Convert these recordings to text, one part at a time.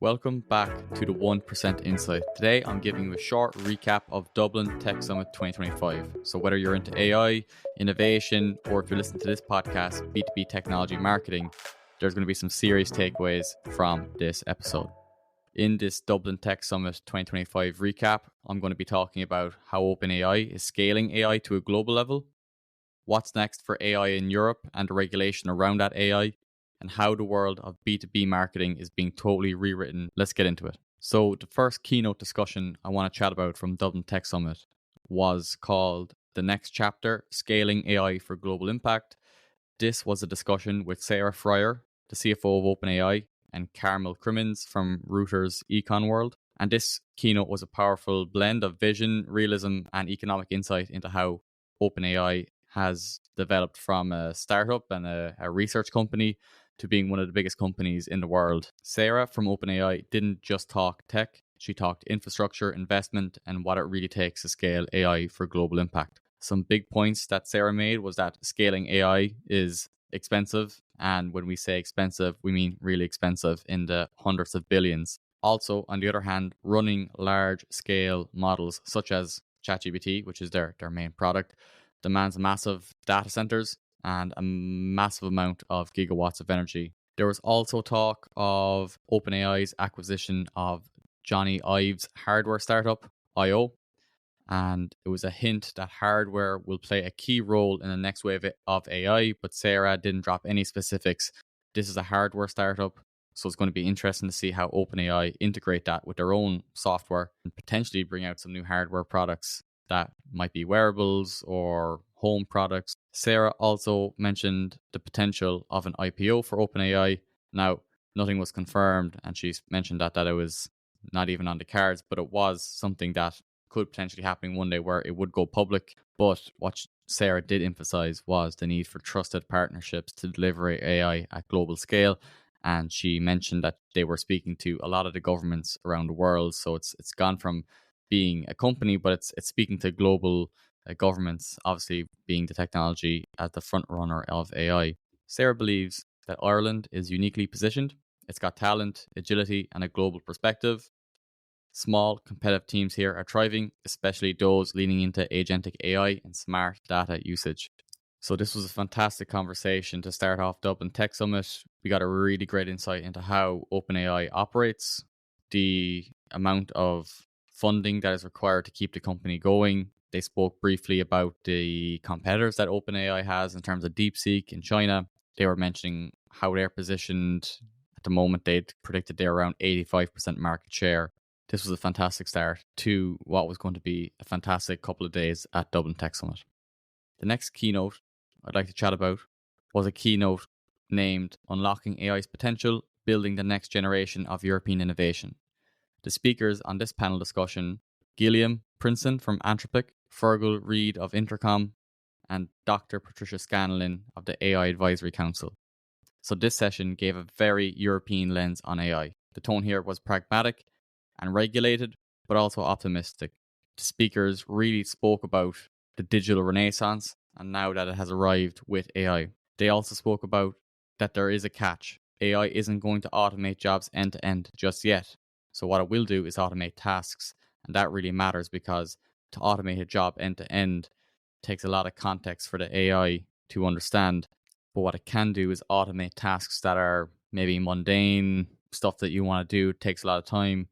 Welcome back to the 1% Insight. Today I'm giving you a short recap of Dublin Tech Summit 2025. So whether you're into AI, innovation, or if you're listening to this podcast, B2B technology marketing, there's going to be some serious takeaways from this episode. In this Dublin Tech Summit 2025 recap, I'm going to be talking about how OpenAI is scaling AI to a global level, what's next for AI in Europe and the regulation around that AI, and how the world of B2B marketing is being totally rewritten. Let's get into it. So the first keynote discussion I want to chat about from Dublin Tech Summit was called The Next Chapter, Scaling AI for Global Impact. This was a discussion with Sarah Friar, the CFO of OpenAI, and Carmel Crimmins from Reuters Econ World. And this keynote was a powerful blend of vision, realism, and economic insight into how OpenAI has developed from a startup and a research company to being one of the biggest companies in the world. Sarah from OpenAI didn't just talk tech, she talked infrastructure, investment, and what it really takes to scale AI for global impact. Some big points that Sarah made was that scaling AI is expensive, and when we say expensive, we mean really expensive in the hundreds of billions. Also, on the other hand, running large-scale models such as ChatGPT, which is their main product, demands massive data centers and a massive amount of gigawatts of energy. There was also talk of OpenAI's acquisition of Johnny Ive's hardware startup, IO, and it was a hint that hardware will play a key role in the next wave of AI, but Sarah didn't drop any specifics. This is a hardware startup, so it's going to be interesting to see how OpenAI integrate that with their own software and potentially bring out some new hardware products that might be wearables or home products. Sarah also mentioned the potential of an IPO for OpenAI. Now, nothing was confirmed, and she mentioned that it was not even on the cards, but it was something that could potentially happen one day where it would go public. But what Sarah did emphasize was the need for trusted partnerships to deliver AI at global scale. And she mentioned that they were speaking to a lot of the governments around the world. So it's gone from being a company, but it's speaking to global governments, obviously being the technology as the front runner of AI. Sarah believes that Ireland is uniquely positioned. It's got talent, agility, and a global perspective. Small competitive teams here are thriving, especially those leaning into agentic AI and smart data usage. So this was a fantastic conversation to start off Dublin Tech Summit. We got a really great insight into how OpenAI operates, the amount of funding that is required to keep the company going. They spoke briefly about the competitors that OpenAI has in terms of DeepSeek in China. They were mentioning how they're positioned. At the moment, they'd predicted they're around 85% market share. This was a fantastic start to what was going to be a fantastic couple of days at Dublin Tech Summit. The next keynote I'd like to chat about was a keynote named Unlocking AI's Potential, Building the Next Generation of European Innovation. The speakers on this panel discussion, Gilliam Princeton from Anthropic, Fergal Reid of Intercom, and Dr. Patricia Scanlon of the AI Advisory Council. So this session gave a very European lens on AI. The tone here was pragmatic and regulated, but also optimistic. The speakers really spoke about the digital renaissance and now that it has arrived with AI. They also spoke about that there is a catch. AI isn't going to automate jobs end to end just yet. So what it will do is automate tasks. And that really matters because to automate a job end to end takes a lot of context for the AI to understand. But what it can do is automate tasks that are maybe mundane, stuff that you want to do, takes a lot of time,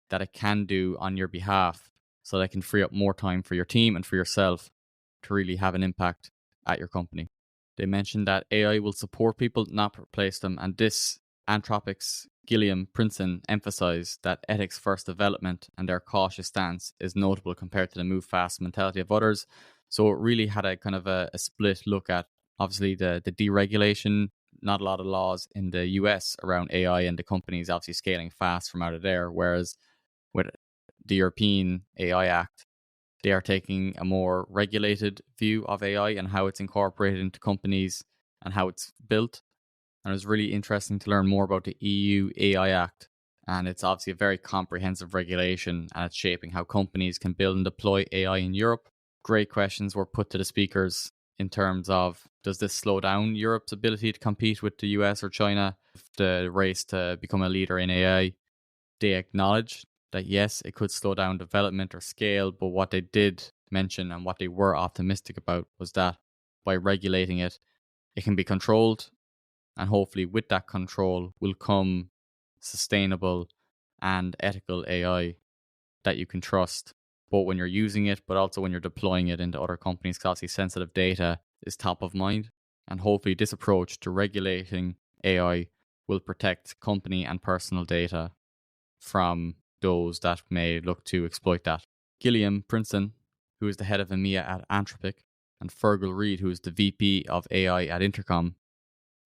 that it can do on your behalf so that it can free up more time for your team and for yourself to really have an impact at your company. They mentioned that AI will support people, not replace them. And this Anthropic's Gilliam Princeton emphasized that ethics first development and their cautious stance is notable compared to the move fast mentality of others. So it really had a kind of a split look at obviously the deregulation, not a lot of laws in the US around AI and the companies obviously scaling fast from out of there. Whereas with the European AI Act, they are taking a more regulated view of AI and how it's incorporated into companies and how it's built. And it was really interesting to learn more about the EU AI Act. And it's obviously a very comprehensive regulation and it's shaping how companies can build and deploy AI in Europe. Great questions were put to the speakers in terms of, does this slow down Europe's ability to compete with the US or China, the race to become a leader in AI? They acknowledged that yes, it could slow down development or scale, but what they did mention and what they were optimistic about was that by regulating it, it can be controlled, and hopefully with that control will come sustainable and ethical AI that you can trust, both when you're using it, but also when you're deploying it into other companies, because obviously sensitive data is top of mind. And hopefully this approach to regulating AI will protect company and personal data from those that may look to exploit that. Gilliam Princeton, who is the head of EMEA at Anthropic, and Fergal Reid, who is the VP of AI at Intercom,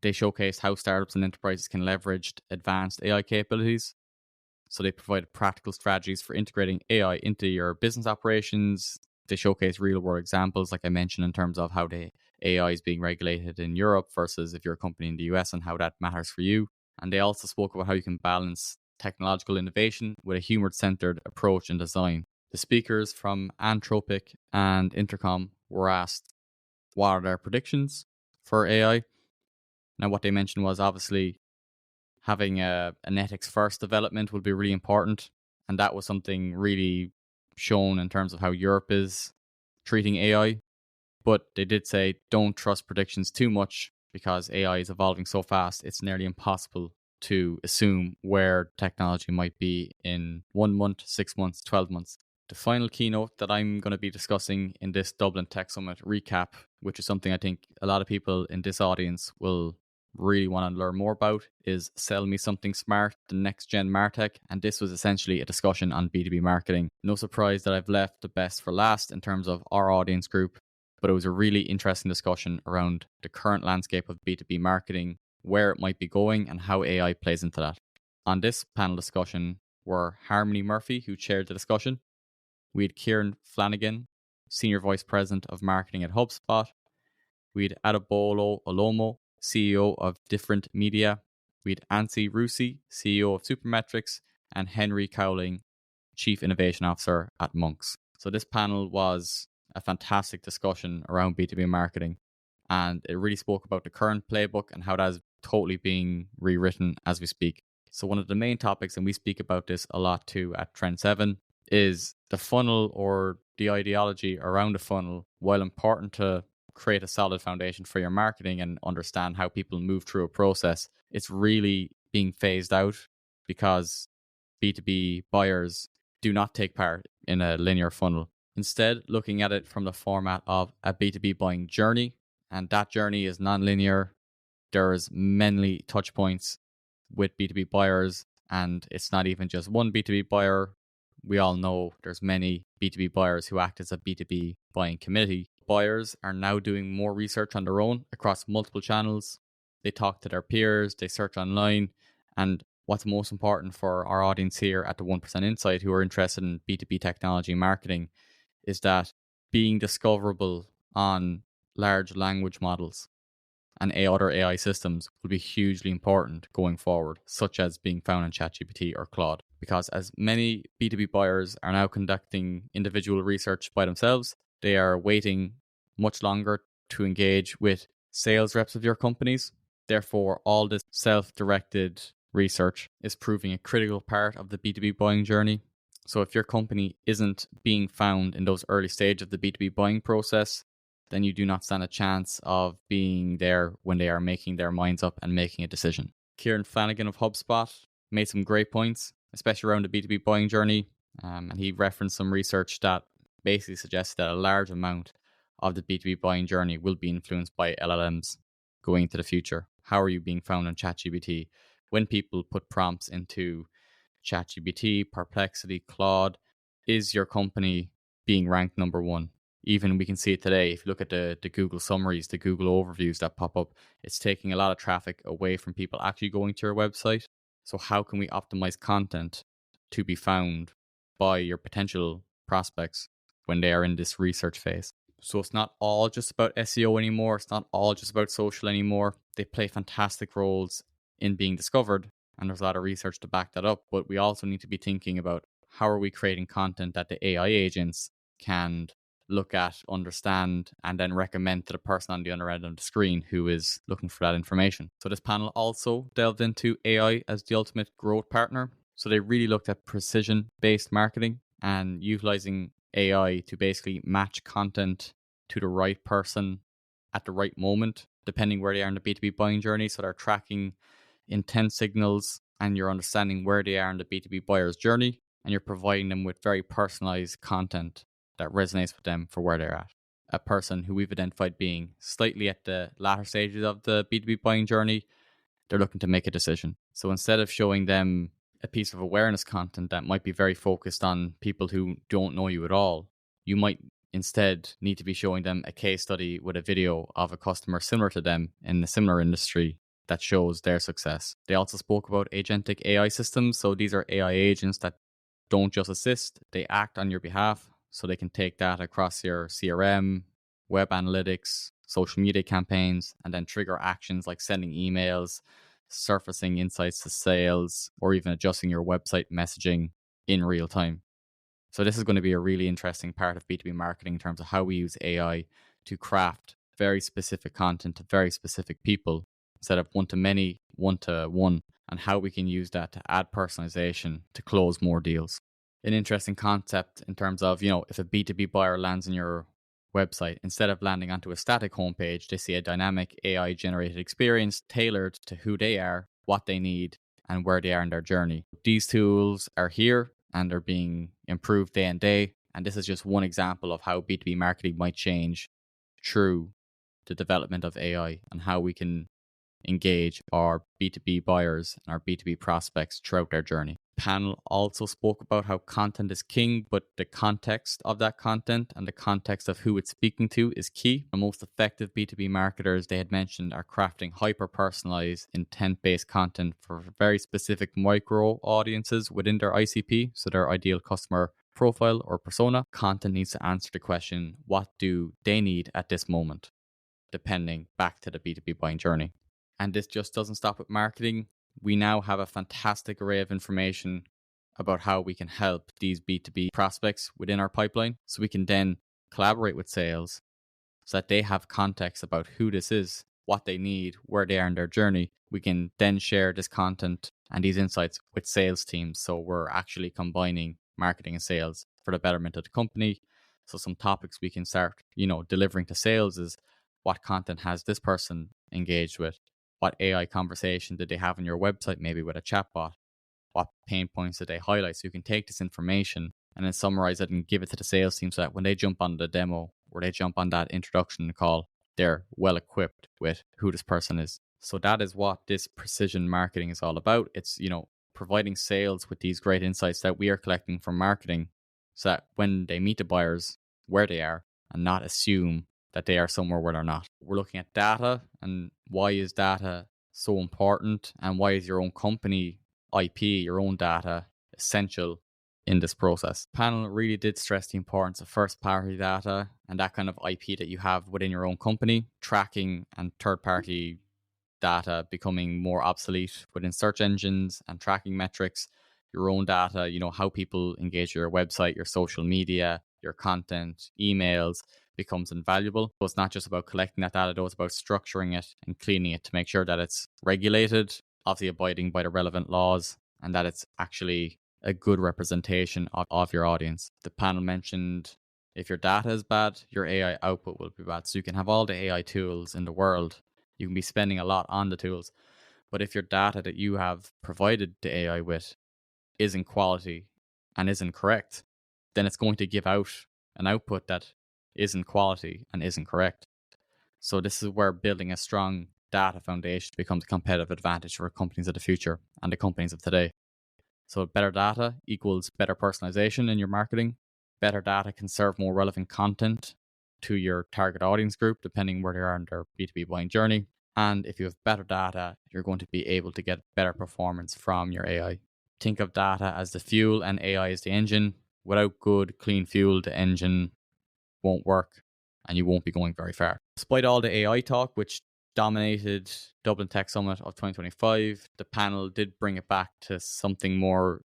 they showcased how startups and enterprises can leverage advanced AI capabilities. So they provided practical strategies for integrating AI into your business operations. They showcase real-world examples, like I mentioned, in terms of how the AI is being regulated in Europe versus if you're a company in the US and how that matters for you. And they also spoke about how you can balance technological innovation with a human-centered approach and design. The speakers from Anthropic and Intercom were asked what are their predictions for AI. Now, what they mentioned was obviously having an ethics first development will be really important. And that was something really shown in terms of how Europe is treating AI. But they did say don't trust predictions too much because AI is evolving so fast, it's nearly impossible to assume where technology might be in 1 month, 6 months, 12 months. The final keynote that I'm going to be discussing in this Dublin Tech Summit recap, which is something I think a lot of people in this audience will really want to learn more about, is Sell Me Something Smart, the next gen MarTech. And this was essentially a discussion on B2B marketing. No surprise that I've left the best for last in terms of our audience group, but it was a really interesting discussion around the current landscape of B2B marketing, where it might be going, and how AI plays into that. On this panel discussion were Harmony Murphy, who chaired the discussion. We had Kieran Flanagan, Senior Vice President of Marketing at HubSpot. We had Adebolo Olomo, CEO of Different Media. We had Ansi Rusi, CEO of Supermetrics, and Henry Cowling, Chief Innovation Officer at Monks. So this panel was a fantastic discussion around B2B marketing, and it really spoke about the current playbook and how that is totally being rewritten as we speak. So one of the main topics, and we speak about this a lot too at Trend 7, is the funnel or the ideology around the funnel. While important to create a solid foundation for your marketing and understand how people move through a process, it's really being phased out because B2B buyers do not take part in a linear funnel. Instead, looking at it from the format of a B2B buying journey, and that journey is non-linear. There's many touch points with B2B buyers, and it's not even just one B2B buyer. We all know there's many B2B buyers who act as a B2B buying committee. Buyers are now doing more research on their own across multiple channels. They talk to their peers, they search online, and what's most important for our audience here at the 1% Insight who are interested in B2B technology marketing is that being discoverable on large language models and other AI systems will be hugely important going forward, such as being found in ChatGPT or Claude. Because as many B2B buyers are now conducting individual research by themselves, they are waiting much longer to engage with sales reps of your companies. Therefore, all this self-directed research is proving a critical part of the B2B buying journey. So if your company isn't being found in those early stages of the B2B buying process, then you do not stand a chance of being there when they are making their minds up and making a decision. Kieran Flanagan of HubSpot made some great points, especially around the B2B buying journey. And he referenced some research that basically suggests that a large amount of the B2B buying journey will be influenced by LLMs going into the future. How are you being found on ChatGPT? When people put prompts into ChatGPT, Perplexity, Claude, is your company being ranked number one? Even we can see it today. If you look at the Google summaries, the Google overviews that pop up, it's taking a lot of traffic away from people actually going to your website. So how can we optimize content to be found by your potential prospects when they are in this research phase? So it's not all just about SEO anymore. It's not all just about social anymore. They play fantastic roles in being discovered, and there's a lot of research to back that up. But we also need to be thinking about how are we creating content that the AI agents can look at, understand, and then recommend to the person on the other end of the screen who is looking for that information. So this panel also delved into AI as the ultimate growth partner. So they really looked at precision-based marketing and utilizing AI to basically match content to the right person at the right moment, depending where they are in the B2B buying journey. So they're tracking intent signals and you're understanding where they are in the B2B buyer's journey, and you're providing them with very personalized content that resonates with them for where they're at. A person who we've identified being slightly at the latter stages of the B2B buying journey, they're looking to make a decision. So instead of showing them a piece of awareness content that might be very focused on people who don't know you at all, you might instead need to be showing them a case study with a video of a customer similar to them in a similar industry that shows their success. They also spoke about agentic AI systems. So these are AI agents that don't just assist, they act on your behalf. So they can take data across your CRM, web analytics, social media campaigns, and then trigger actions like sending emails, surfacing insights to sales, or even adjusting your website messaging in real time. So this is going to be a really interesting part of B2B marketing in terms of how we use AI to craft very specific content to very specific people instead of one-to-many, one-to-one, and how we can use that to add personalization to close more deals. An interesting concept in terms of, if a B2B buyer lands on your website, instead of landing onto a static homepage, they see a dynamic AI generated experience tailored to who they are, what they need, and where they are in their journey. These tools are here and are being improved day and day. And this is just one example of how B2B marketing might change through the development of AI and how we can engage our B2B buyers and our B2B prospects throughout their journey. Panel also spoke about how content is king, but the context of that content and the context of who it's speaking to is key. The most effective B2B marketers they had mentioned are crafting hyper-personalized, intent-based content for very specific micro audiences within their ICP, so their ideal customer profile or persona. Content needs to answer the question, what do they need at this moment, depending back to the B2B buying journey. And this just doesn't stop with marketing. We now have a fantastic array of information about how we can help these B2B prospects within our pipeline. So we can then collaborate with sales so that they have context about who this is, what they need, where they are in their journey. We can then share this content and these insights with sales teams. So we're actually combining marketing and sales for the betterment of the company. So some topics we can start, delivering to sales is what content has this person engaged with? What AI conversation did they have on your website, maybe with a chatbot? What pain points did they highlight? So you can take this information and then summarize it and give it to the sales team so that when they jump on the demo or they jump on that introduction call, they're well equipped with who this person is. So that is what this precision marketing is all about. It's, providing sales with these great insights that we are collecting from marketing so that when they meet the buyers where they are and not assume that they are somewhere where they're not. We're looking at data and why is data so important and why is your own company IP, your own data, essential in this process. The panel really did stress the importance of first party data and that kind of IP that you have within your own company, tracking and third party data becoming more obsolete within search engines and tracking metrics, your own data, how people engage with your website, your social media, your content, emails becomes invaluable. So it's not just about collecting that data, though, it's about structuring it and cleaning it to make sure that it's regulated, obviously abiding by the relevant laws, and that it's actually a good representation of your audience. The panel mentioned if your data is bad, your AI output will be bad. So you can have all the AI tools in the world. You can be spending a lot on the tools. But if your data that you have provided the AI with isn't quality and isn't correct, then it's going to give out an output that isn't quality and isn't correct. So this is where building a strong data foundation becomes a competitive advantage for companies of the future and the companies of today. So better data equals better personalization in your marketing. Better data can serve more relevant content to your target audience group, depending where they are in their B2B buying journey. And if you have better data, you're going to be able to get better performance from your AI. Think of data as the fuel and AI as the engine. Without good, clean fuel, the engine won't work and you won't be going very far. Despite all the AI talk, which dominated Dublin Tech Summit of 2025, the panel did bring it back to something more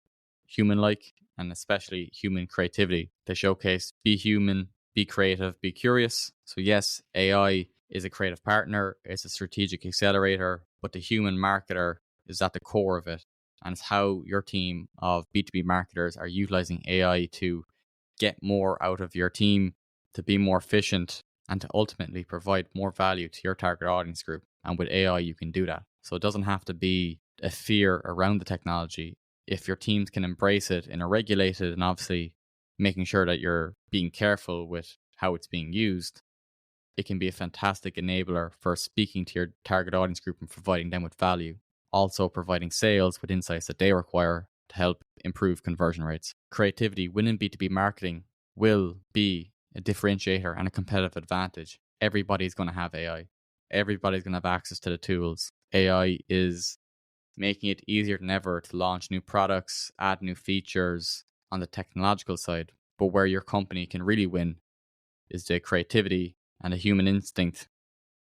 human-like and especially human creativity. They showcased be human, be creative, be curious. So yes, AI is a creative partner, it's a strategic accelerator, but the human marketer is at the core of it. And it's how your team of B2B marketers are utilizing AI to get more out of your team, to be more efficient, and to ultimately provide more value to your target audience group. And with AI, you can do that. So it doesn't have to be a fear around the technology. If your teams can embrace it in a regulated and obviously making sure that you're being careful with how it's being used, it can be a fantastic enabler for speaking to your target audience group and providing them with value. Also providing sales with insights that they require to help improve conversion rates. Creativity within B2B marketing will be a differentiator and a competitive advantage. Everybody's going to have AI. Everybody's going to have access to the tools. AI is making it easier than ever to launch new products, add new features on the technological side. But where your company can really win is the creativity and the human instinct,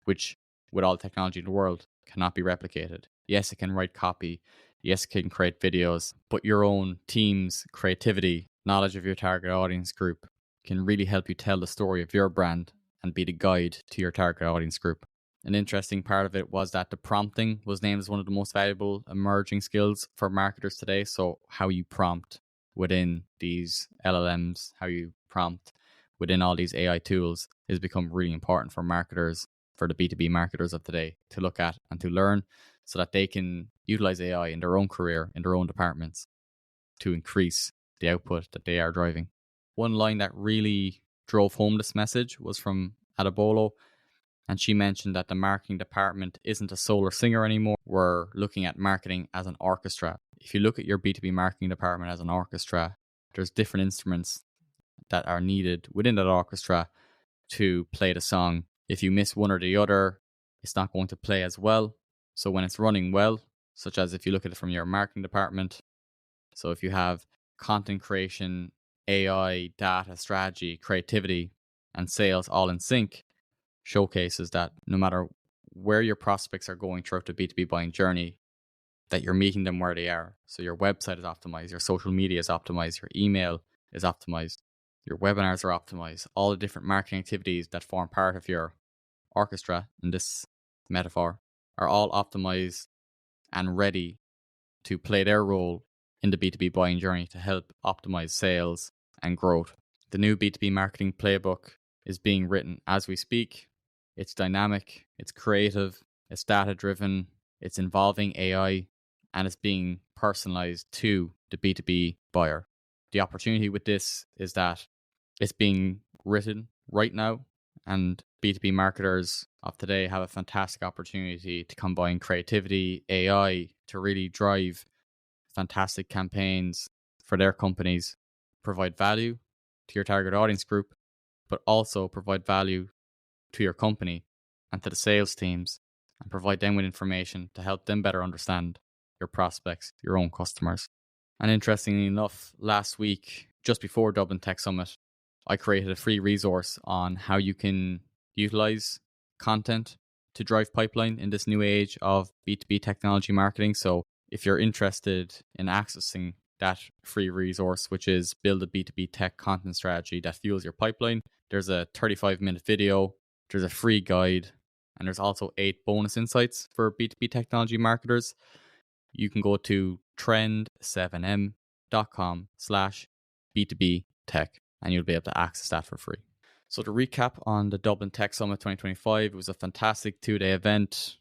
which with all the technology in the world cannot be replicated. Yes, it can write copy. Yes, it can create videos, but your own team's creativity, knowledge of your target audience group can really help you tell the story of your brand and be the guide to your target audience group. An interesting part of it was that the prompting was named as one of the most valuable emerging skills for marketers today. So how you prompt within these LLMs, how you prompt within all these AI tools has become really important for marketers, for the B2B marketers of today to look at and to learn so that they can utilize AI in their own career, in their own departments to increase the output that they are driving. One line that really drove home this message was from Adebolo, and she mentioned that the marketing department isn't a solo singer anymore. We're looking at marketing as an orchestra. If you look at your B2B marketing department as an orchestra, there's different instruments that are needed within that orchestra to play the song. If you miss one or the other, it's not going to play as well. So when it's running well, such as if you look at it from your marketing department, so if you have content creation, AI, data, strategy, creativity, and sales all in sync, showcases that no matter where your prospects are going throughout the B2B buying journey, that you're meeting them where they are. So your website is optimized, your social media is optimized, your email is optimized, your webinars are optimized, all the different marketing activities that form part of your orchestra in this metaphor are all optimized and ready to play their role in the B2B buying journey to help optimize sales and growth. The new B2B marketing playbook is being written as we speak. It's dynamic, it's creative, it's data-driven, it's involving AI, and it's being personalized to the B2B buyer. The opportunity with this is that it's being written right now, and B2B marketers of today have a fantastic opportunity to combine creativity, AI to really drive fantastic campaigns for their companies, provide value to your target audience group, but also provide value to your company and to the sales teams and provide them with information to help them better understand your prospects, your own customers. And interestingly enough, last week, just before Dublin Tech Summit, I created a free resource on how you can utilize content to drive pipeline in this new age of B2B technology marketing. So if you're interested in accessing that free resource, which is Build a B2B Tech Content Strategy that fuels your pipeline, there's a 35-minute video, there's a free guide, and there's also 8 bonus insights for B2B technology marketers. You can go to trend7m.com/B2B tech and you'll be able to access that for free. So to recap on the Dublin Tech Summit 2025, it was a fantastic 2-day event.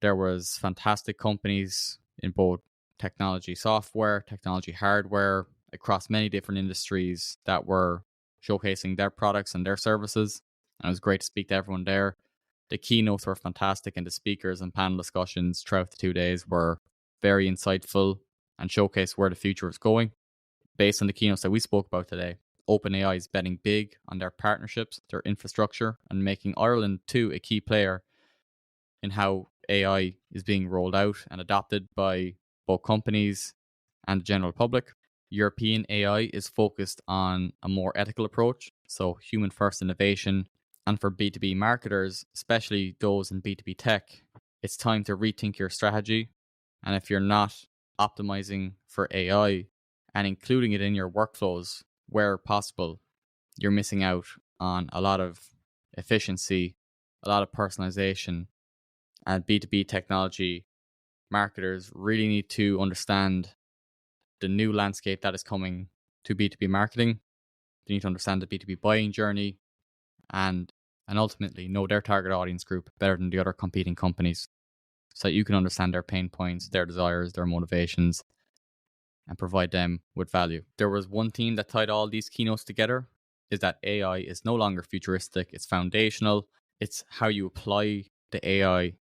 There was fantastic companies in both technology software, technology hardware, across many different industries that were showcasing their products and their services. And it was great to speak to everyone there. The keynotes were fantastic, and the speakers and panel discussions throughout the 2 days were very insightful and showcased where the future is going. Based on the keynotes that we spoke about today, OpenAI is betting big on their partnerships, their infrastructure, and making Ireland too a key player in how AI is being rolled out and adopted by both companies and the general public. European AI is focused on a more ethical approach, so human-first innovation. And for B2B marketers, especially those in B2B tech, it's time to rethink your strategy. And if you're not optimizing for AI and including it in your workflows where possible, you're missing out on a lot of efficiency, a lot of personalization, and B2B technology marketers really need to understand the new landscape that is coming to B2B marketing. They need to understand the B2B buying journey and ultimately know their target audience group better than the other competing companies, so that you can understand their pain points, their desires, their motivations, and provide them with value. There was one theme that tied all these keynotes together, is that AI is no longer futuristic, it's foundational. It's how you apply the AI,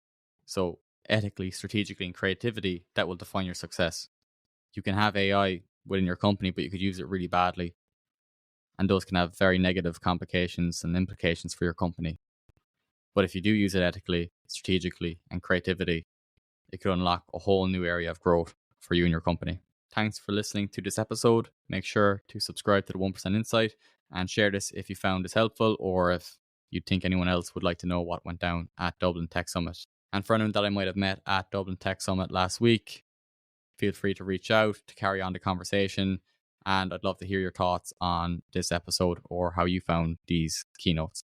so ethically, strategically, and creativity, that will define your success. You can have AI within your company, but you could use it really badly, and those can have very negative complications and implications for your company. But if you do use it ethically, strategically, and creativity, it could unlock a whole new area of growth for you and your company. Thanks for listening to this episode. Make sure to subscribe to the 1% Insight and share this if you found this helpful, or if you think anyone else would like to know what went down at Dublin Tech Summit. And for anyone that I might have met at Dublin Tech Summit last week, feel free to reach out to carry on the conversation. And I'd love to hear your thoughts on this episode or how you found these keynotes.